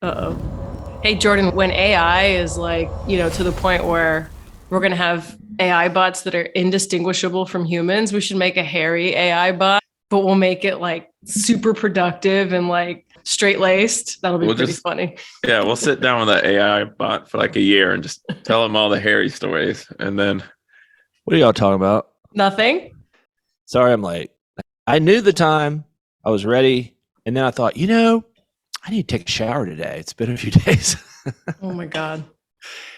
Uh-oh. Hey, Jordan, when AI is like, to the point where we're going to have AI bots that are indistinguishable from humans, we should make a hairy AI bot, but we'll make it like super productive and like straight laced. That'll be We'll pretty just, funny. yeah, we'll sit down with that AI bot for like a year and just tell him all the Harry stories. And then, What are y'all talking about? Nothing? Sorry, I'm late. I knew the time. I was ready. And then I thought, I need to take a shower today. It's been a few days. Oh my God.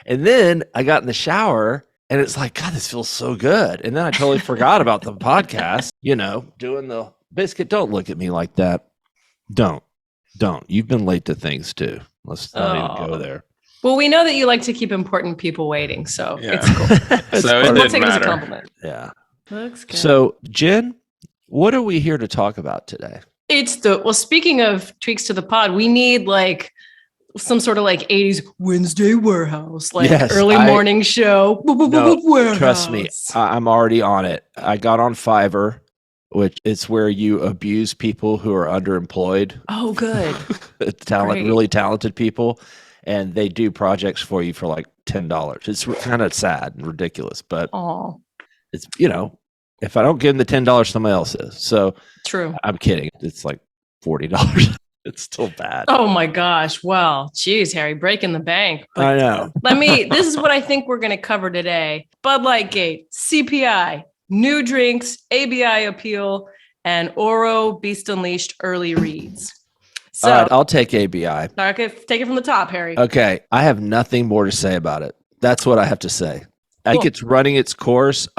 And then I got in the shower and it's like, God, this feels so good. And then I totally forgot about the podcast, doing the biscuit. Don't look at me like that. Don't. You've been late to things too. Let's not even go there. Well, we know that you like to keep important people waiting, so yeah. it's cool. So it We'll didn't take it as a matter. compliment. Yeah. Looks good. So, Jen, what are we here to talk about today? Speaking of tweaks to the pod, we need like some sort of like 80s Wednesday warehouse, like Yes, early morning show. No, Warehouse. trust me, I'm already on it. I got on Fiverr, which is where you abuse people who are underemployed. Oh, good. Great. Really talented people, and they do projects for you for like $10. It's kind of sad and ridiculous, but it's if I don't give them the $10, somebody else is. So true. I'm kidding. It's like $40. It's still bad. Oh my gosh. Well, geez, Harry, breaking the bank. But I know. this is what I think we're going to cover today. Bud Light Gate, CPI, new drinks, ABI appeal, and Oro Beast Unleashed early reads. So, all right, I'll take ABI. Okay, take it from the top, Harry. Okay, I have nothing more to say about it. That's what I have to say. I think it's running its course.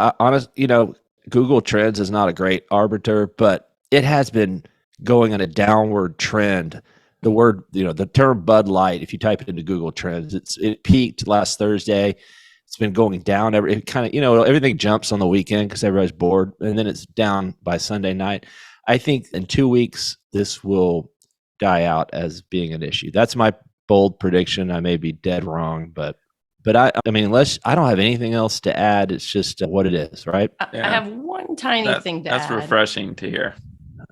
Google Trends is not a great arbiter, but it has been going on a downward trend. The term Bud Light, if you type it into Google Trends, it peaked last Thursday. It's been going down. Everything jumps on the weekend because everybody's bored, and then it's down by Sunday night. I think in 2 weeks, this will die out as being an issue. That's my bold prediction. I may be dead wrong, but I mean, unless I don't have anything else to add, it's just what it is, right? I have one tiny thing to add. That's refreshing to hear.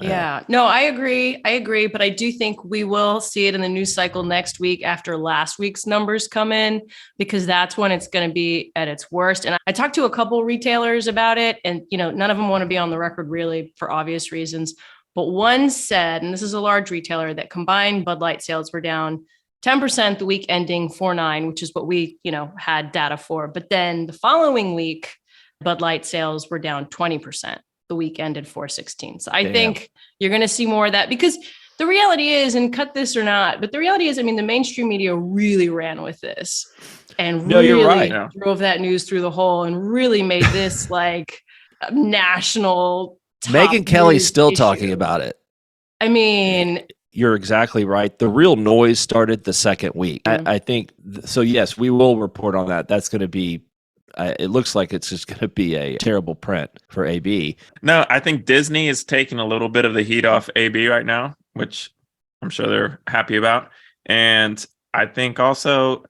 Yeah. No, I agree. But I do think we will see it in the news cycle next week after last week's numbers come in, because that's when it's going to be at its worst. And I talked to a couple retailers about it, and none of them want to be on the record really for obvious reasons. But one said, and this is a large retailer, that combined Bud Light sales were down 10% the week ending 4/9, which is what we, had data for. But then the following week, Bud Light sales were down 20% the week ended 4/16. So I think you're going to see more of that, because the reality is, and cut this or not, but the reality is, the mainstream media really ran with this and drove that news through the hole and really made this like national. Megyn Kelly's still talking about it. You're exactly right. The real noise started the second week. I think so. Yes, we will report on that. That's going to be. It looks like it's just going to be a terrible print for AB. No, I think Disney is taking a little bit of the heat off AB right now, which I'm sure they're happy about. And I think also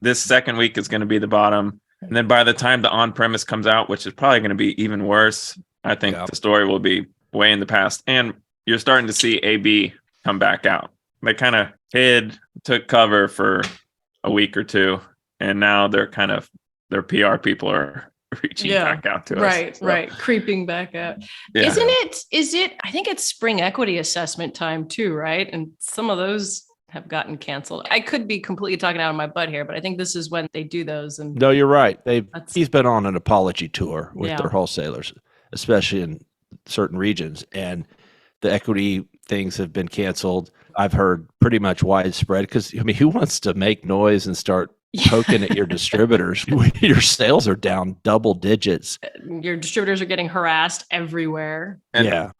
this second week is going to be the bottom. And then by the time the on-premise comes out, which is probably going to be even worse, I think the story will be way in the past. And you're starting to see AB come back out. They kind of took cover for a week or two, and now their PR people are reaching back out to us. Right. Creeping back out. Yeah. Is it, I think it's spring equity assessment time too, right? And some of those have gotten canceled. I could be completely talking out of my butt here, but I think this is when they do those. And no, you're right. He's been on an apology tour with their wholesalers, especially in certain regions, and the equity things have been canceled. I've heard pretty much widespread, because who wants to make noise and start poking at your distributors? Your sales are down double digits. Your distributors are getting harassed everywhere. Yeah.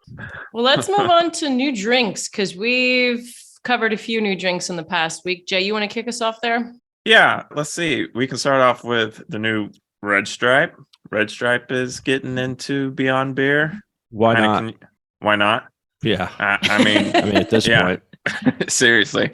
Well, let's move on to new drinks, because we've covered a few new drinks in the past week. Jay, you want to kick us off there? Yeah, let's see. We can start off with the new Red Stripe. Red Stripe is getting into Beyond Beer. Why not? Why not? Yeah. I mean, at this point. Seriously.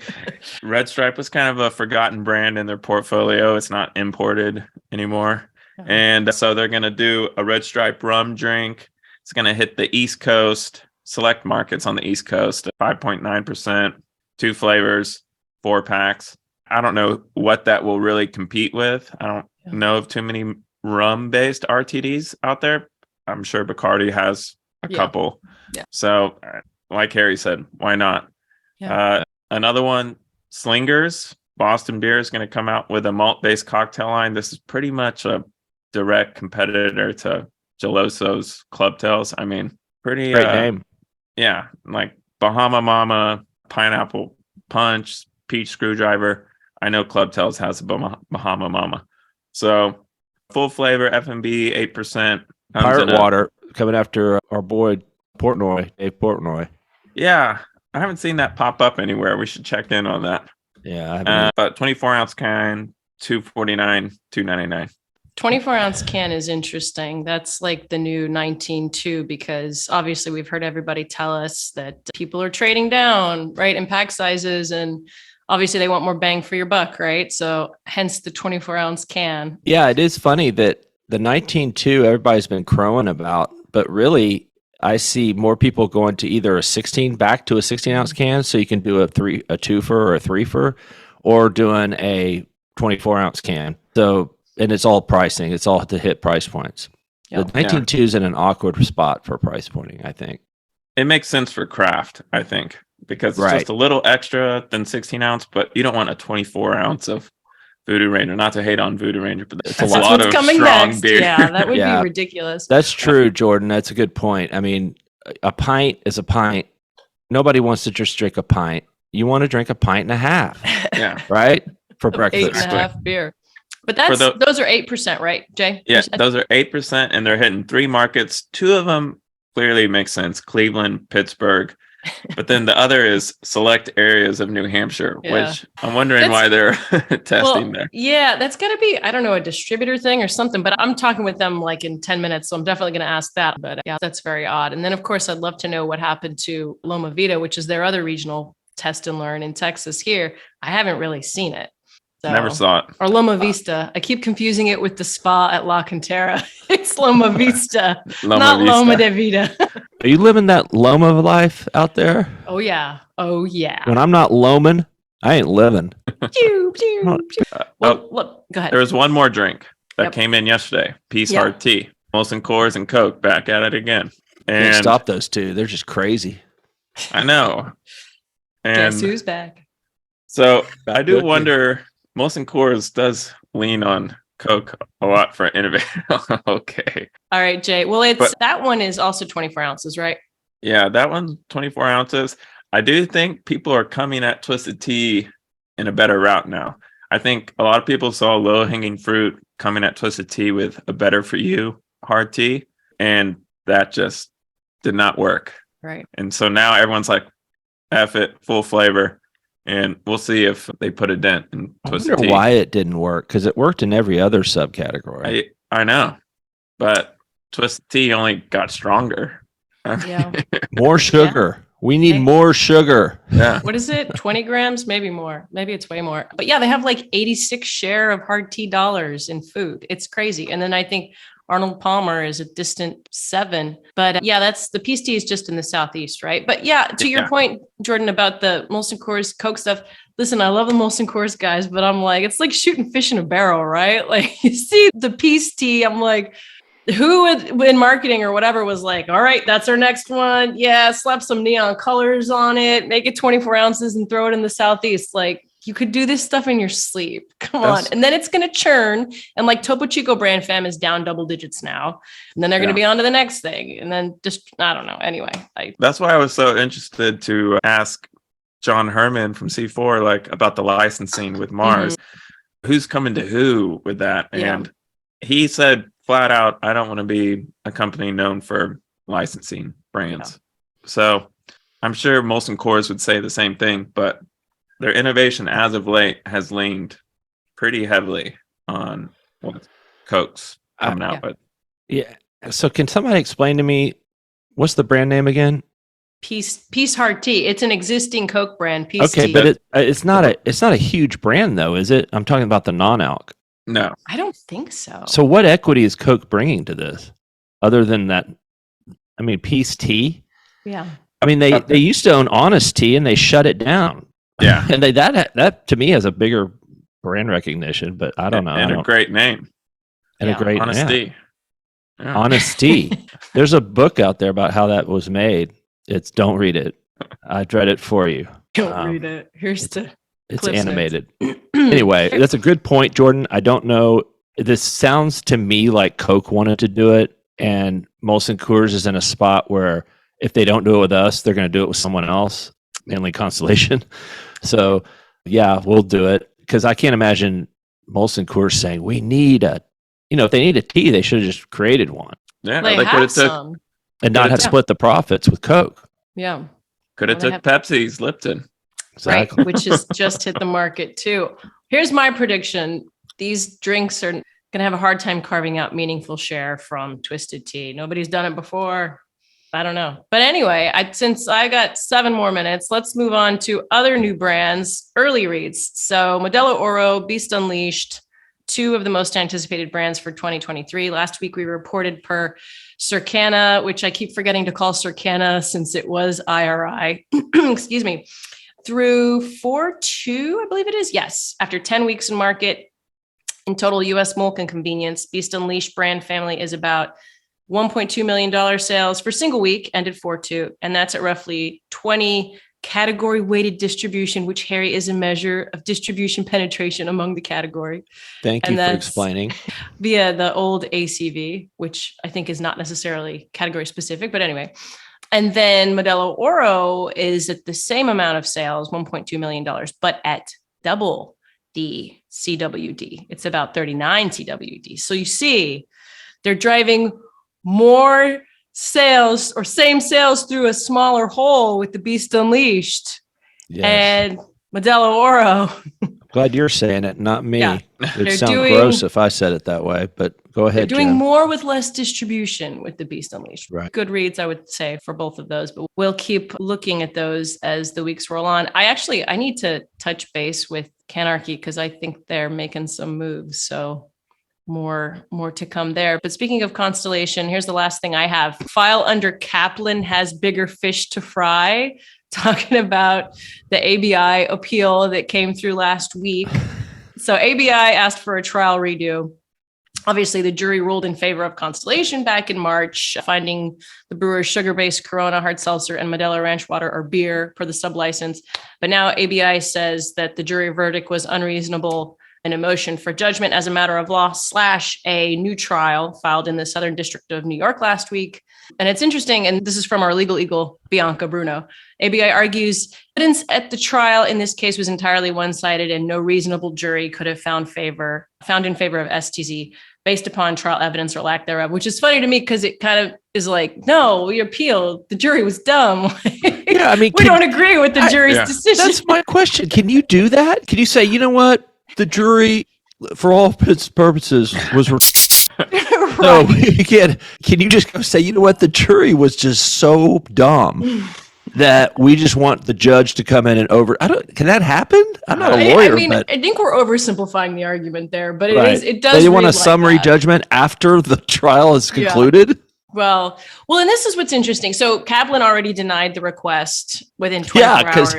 Red Stripe was kind of a forgotten brand in their portfolio. It's not imported anymore. And so they're going to do a Red Stripe rum drink. It's going to hit the East Coast, select markets on the East Coast, 5.9%, 2 flavors. 4-packs. I don't know what that will really compete with. I don't know of too many rum-based RTDs out there. I'm sure Bacardi has a couple. Yeah. So, like Harry said, why not? Yeah. Another one, Slingers. Boston Beer is going to come out with a malt-based cocktail line. This is pretty much a direct competitor to Geloso's Club Tails. I mean, pretty Great name. Yeah, like Bahama Mama, Pineapple Punch, Peach Screwdriver. I know Club Tails has a Bahama Mama. So full flavor, F&B, 8%. Pirate Water coming after our boy Portnoy, Dave Portnoy. Yeah, I haven't seen that pop up anywhere. We should check in on that. Yeah, I haven't. But 24-ounce can, $2.49, $2.99. 24-ounce can is interesting. That's like the new 19.2 because obviously we've heard everybody tell us that people are trading down, right, in pack sizes, and obviously they want more bang for your buck, right? So hence the 24-ounce can. Yeah, it is funny that the 19.2 everybody's been crowing about, but really I see more people going to either a 16 back to a 16-ounce can, so you can do a twofer or a threefer, or doing a 24-ounce can. So. And it's all pricing. It's all to hit price points. Yep. The 19.2 is in an awkward spot for price pointing, I think. It makes sense for craft, I think, because it's just a little extra than 16-ounce, but you don't want a 24-ounce of Voodoo Ranger. Not to hate on Voodoo Ranger, but it's a lot of strong beer. Yeah, that would be ridiculous. That's true, Jordan. That's a good point. I mean, a pint is a pint. Nobody wants to just drink a pint. You want to drink a pint and a half. Yeah. Right? For breakfast. 8.5 beer. But those are 8%, right, Jay? Yeah, those are 8%, and they're hitting 3 markets. 2 of them clearly make sense: Cleveland, Pittsburgh. But then the other is select areas of New Hampshire, which I'm wondering why they're testing there. Yeah, that's got to be, I don't know, a distributor thing or something. But I'm talking with them like in 10 minutes, so I'm definitely going to ask that. But yeah, that's very odd. And then, of course, I'd love to know what happened to Loma Vita, which is their other regional test and learn in Texas here. I haven't really seen it. So, never saw it. Or Loma Vista. I keep confusing it with the spa at La Cantera. It's Loma Vista, not Vista. Loma de Vida. Are you living that Loma life out there? Oh, yeah. Oh, yeah. When I'm not Loman, I ain't living. Well, look, go ahead. There was one more drink that came in yesterday. Peace Heart Tea. Molson Coors and Coke back at it again. And can't stop those two. They're just crazy. I know. And guess who's back? So I do wonder... Molson Coors does lean on Coke a lot for innovation. Okay. All right, Jay. Well, that one is also 24 ounces, right? Yeah, that one's 24 ounces. I do think people are coming at Twisted Tea in a better route now. I think a lot of people saw low-hanging fruit coming at Twisted Tea with a better for you hard tea, and that just did not work. Right. And so now everyone's like, F it, full flavor. And we'll see if they put a dent in Twisted Tea. I wonder why it didn't work, because it worked in every other subcategory. I know, but Twisted Tea only got stronger. Yeah. More sugar. Yeah. We need more sugar. Yeah. What is it? 20 grams? Maybe more. Maybe it's way more. But yeah, they have like 86 share of hard tea dollars in food. It's crazy. And then I think Arnold Palmer is a distant 7. But yeah, that's the Peace Tea is just in the Southeast, right? But yeah, to your point, Jordan, about the Molson Coors Coke stuff. Listen, I love the Molson Coors guys, but I'm like, it's like shooting fish in a barrel, right? Like you see the Peace Tea, I'm like, who in marketing or whatever was like, all right, that's our next one. Yeah, slap some neon colors on it, make it 24 ounces and throw it in the Southeast. Like, you could do this stuff in your sleep. Come on. And then it's going to churn. And like Topo Chico brand fam is down double digits now. And then they're going to be on to the next thing. And then just, I don't know. Anyway. That's why I was so interested to ask John Herman from C4, like about the licensing with Mars. Who's coming to who with that? And he said flat out, I don't want to be a company known for licensing brands. So I'm sure Molson Coors would say the same thing, but their innovation as of late has leaned pretty heavily on what Coke's coming out with. Yeah. So can somebody explain to me, what's the brand name again? Peace Heart Tea. It's an existing Coke brand. Peace Tea. But it's not a huge brand though, is it? I'm talking about the non-alc. No, I don't think so. So what equity is Coke bringing to this, other than that? I mean, Peace Tea. Yeah. I mean, they used to own Honest Tea and they shut it down. Yeah. And that to me has a bigger brand recognition, but I don't know. And a great name. And a great Honesty. Yeah. Honesty. There's a book out there about how that was made. Don't read it. I read it for you. Don't read it. It's animated. Anyway, that's a good point, Jordan. I don't know. This sounds to me like Coke wanted to do it, and Molson Coors is in a spot where if they don't do it with us, they're going to do it with someone else, mainly Constellation. So, yeah, we'll do it because I can't imagine Molson Coors saying we need if they need a tea, they should have just created one. Yeah, they could have took and not have split the profits with Coke. Yeah, could have took Pepsi's Lipton. Exactly. Right, which has just hit the market too. Here's my prediction. These drinks are going to have a hard time carving out meaningful share from Twisted Tea. Nobody's done it before. I don't know. But anyway, since I got 7 more minutes, let's move on to other new brands, early reads. So Modelo Oro, Beast Unleashed, 2 of the most anticipated brands for 2023. Last week, we reported per Circana, which I keep forgetting to call Circana since it was IRI. Excuse me. Through 4/2, I believe it is. Yes. After 10 weeks in market, in total U.S. milk and convenience, Beast Unleashed brand family is about $1.2 million sales for single week, ended 4/2. And that's at roughly 20 category weighted distribution, which, Harry, is a measure of distribution penetration among the category. Thank you for explaining. Via the old ACV, which I think is not necessarily category specific, but anyway. And then Modelo Oro is at the same amount of sales, $1.2 million, but at double the CWD. It's about 39 CWD. So you see, they're driving more sales or same sales through a smaller hole with the Beast Unleashed. Yes. And Modelo Oro. Glad you're saying it, not me. Yeah. It'd sound gross if I said it that way, but go ahead. They're doing Jen. more with less distribution with the Beast Unleashed. Right. Good reads, I would say, for both of those, but we'll keep looking at those as the weeks roll on. I need to touch base with Canarchy because I think they're making some moves. So more to come there. But speaking of Constellation, here's the last thing I have. File under Kaplan has bigger fish to fry. Talking about the ABI appeal that came through last week. So ABI asked for a trial redo. Obviously, the jury ruled in favor of Constellation back in March, finding the brewer's sugar-based Corona hard seltzer and Modelo Ranch water or beer per the sublicense. But now ABI says that the jury verdict was unreasonable and a motion for judgment as a matter of law / a new trial filed in the Southern District of New York last week. And it's interesting, and this is from our legal eagle, Bianca Bruno. ABI argues evidence at the trial in this case was entirely one-sided and no reasonable jury could have found in favor of STZ based upon trial evidence or lack thereof, which is funny to me because it kind of is like, no, we appealed. The jury was dumb. Yeah, I mean, we don't agree with the jury's decision. That's my question. Can you do that? Can you say, you know what? The jury, for all its purposes, was right. No, you can't. Can you just go say, you know what? The jury was just so dumb that we just want the judge to come in and can that happen? I'm not a lawyer. I think we're oversimplifying the argument there, but it does. They want a summary judgment after the trial is concluded. Yeah. Well, and this is what's interesting. So Kaplan already denied the request within 24 hours. Yeah, because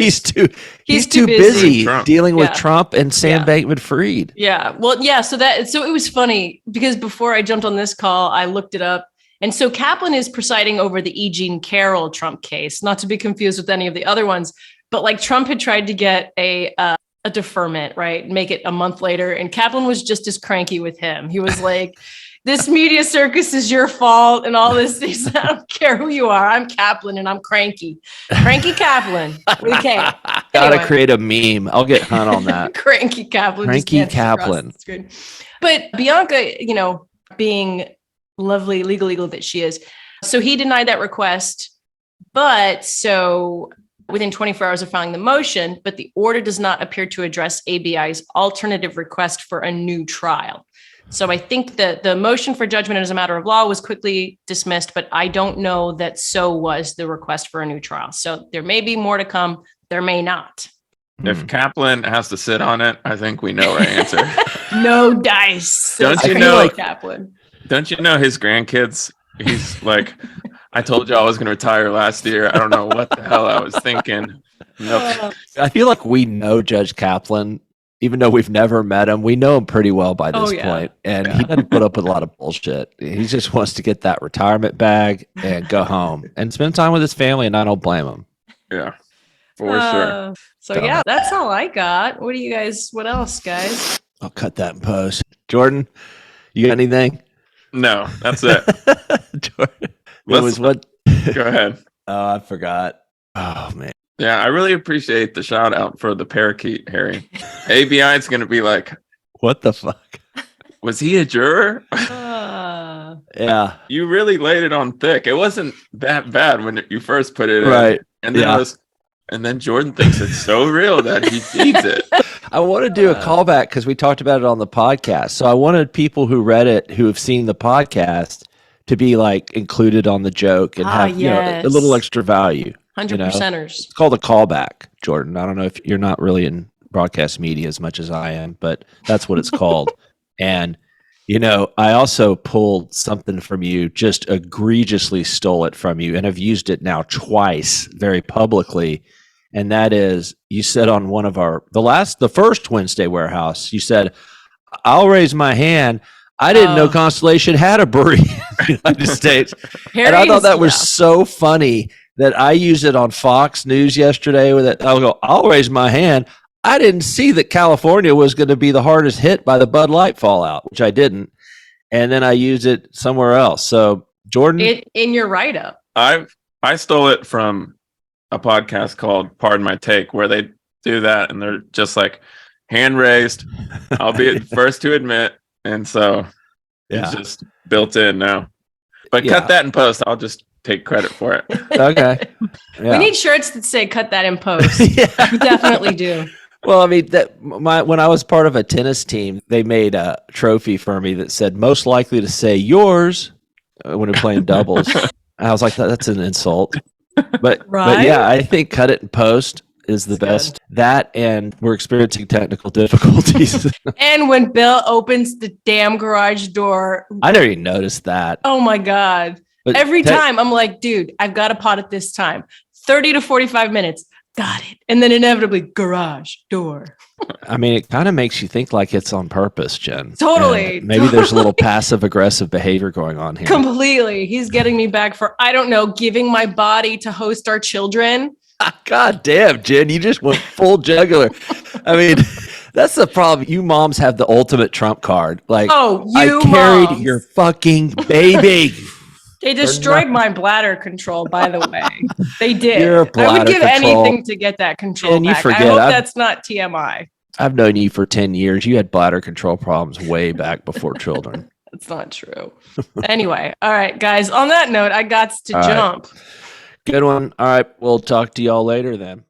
he's too busy dealing with Trump and Sam Bankman-Fried. Yeah. Well, yeah. So it was funny because before I jumped on this call, I looked it up. And so Kaplan is presiding over the E. Jean Carroll Trump case, not to be confused with any of the other ones. But like Trump had tried to get a deferment, right? Make it a month later. And Kaplan was just as cranky with him. He was like, this media circus is your fault and all this. I don't care who you are. I'm Kaplan and I'm cranky. Cranky Kaplan. Okay. Gotta create a meme. I'll get Hunt on that. Cranky Kaplan. Cranky Kaplan. But Bianca, being lovely legal eagle that she is. So he denied that request. But so within 24 hours of filing the motion, but the order does not appear to address ABI's alternative request for a new trial. So I think that the motion for judgment as a matter of law was quickly dismissed, but I don't know that so was the request for a new trial. So there may be more to come. There may not. If Kaplan has to sit on it, I think we know our answer. No dice. Don't you know Kaplan? Don't you know his grandkids? He's like, I told you I was going to retire last year. I don't know what the hell I was thinking. Nope. I feel like we know Judge Kaplan, even though we've never met him. We know him pretty well by this point, and he doesn't put up with a lot of bullshit. He just wants to get that retirement bag and go home and spend time with his family, and I don't blame him. Yeah, for sure. So yeah, that's all I got. What else, guys? I'll cut that in post. Jordan, you got anything? No, that's it. Jordan, it was what? Go ahead. Oh, I forgot. Oh man. Yeah, I really appreciate the shout out for the parakeet, Harry. ABI is going to be like, what the fuck? Was he a juror? Yeah. You really laid it on thick. It wasn't that bad when you first put it in. Right. And then and then Jordan thinks it's so real that he feeds it. I want to do a callback because we talked about it on the podcast. So I wanted people who read it, who have seen the podcast, to be like included on the joke and have a little extra value. 100%ers. It's called a callback, Jordan. I don't know if you're not really in broadcast media as much as I am, but that's what it's called. And, I also pulled something from you, just egregiously stole it from you, and have used it now twice very publicly. And that is, you said on one of the first Wednesday Warehouse, you said, I'll raise my hand. I didn't know Constellation had a brewery in the United States. And I thought that was so funny that I used it on Fox News yesterday with it. I'll raise my hand. I didn't see that California was going to be the hardest hit by the Bud Light fallout, which I didn't. And then I used it somewhere else. So Jordan, in your write-up. I stole it from a podcast called Pardon My Take, where they do that and they're just like, hand raised. I'll be the first to admit. And so it's just built in now. But cut that in post. I'll just take credit for it. Okay. Yeah. We need shirts that say cut that in post. We definitely do. Well, I mean, when I was part of a tennis team, they made a trophy for me that said most likely to say yours when we're playing doubles. I was like, that's an insult. But yeah, I think cut it in post is the best. Good. That, and we're experiencing technical difficulties. And when Bill opens the damn garage door. I never even noticed that. Oh my God. But every time I'm like, dude, I've got a pot at this time. 30 to 45 minutes. Got it. And then inevitably, garage door. I mean, it kind of makes you think like it's on purpose, Jen. Totally. And maybe there's a little passive aggressive behavior going on here. Completely. He's getting me back for, I don't know, giving my body to host our children. God damn, Jen, you just went full jugular. I mean, that's the problem. You moms have the ultimate trump card. Like, I carried your fucking baby. They destroyed my bladder control, by the way. They did. I would give anything to get that control and back. You forget, I hope that's not TMI. I've known you for 10 years. You had bladder control problems way back before children. That's not true. Anyway, all right, guys. On that note, I got to jump. Good one. All right. We'll talk to y'all later then.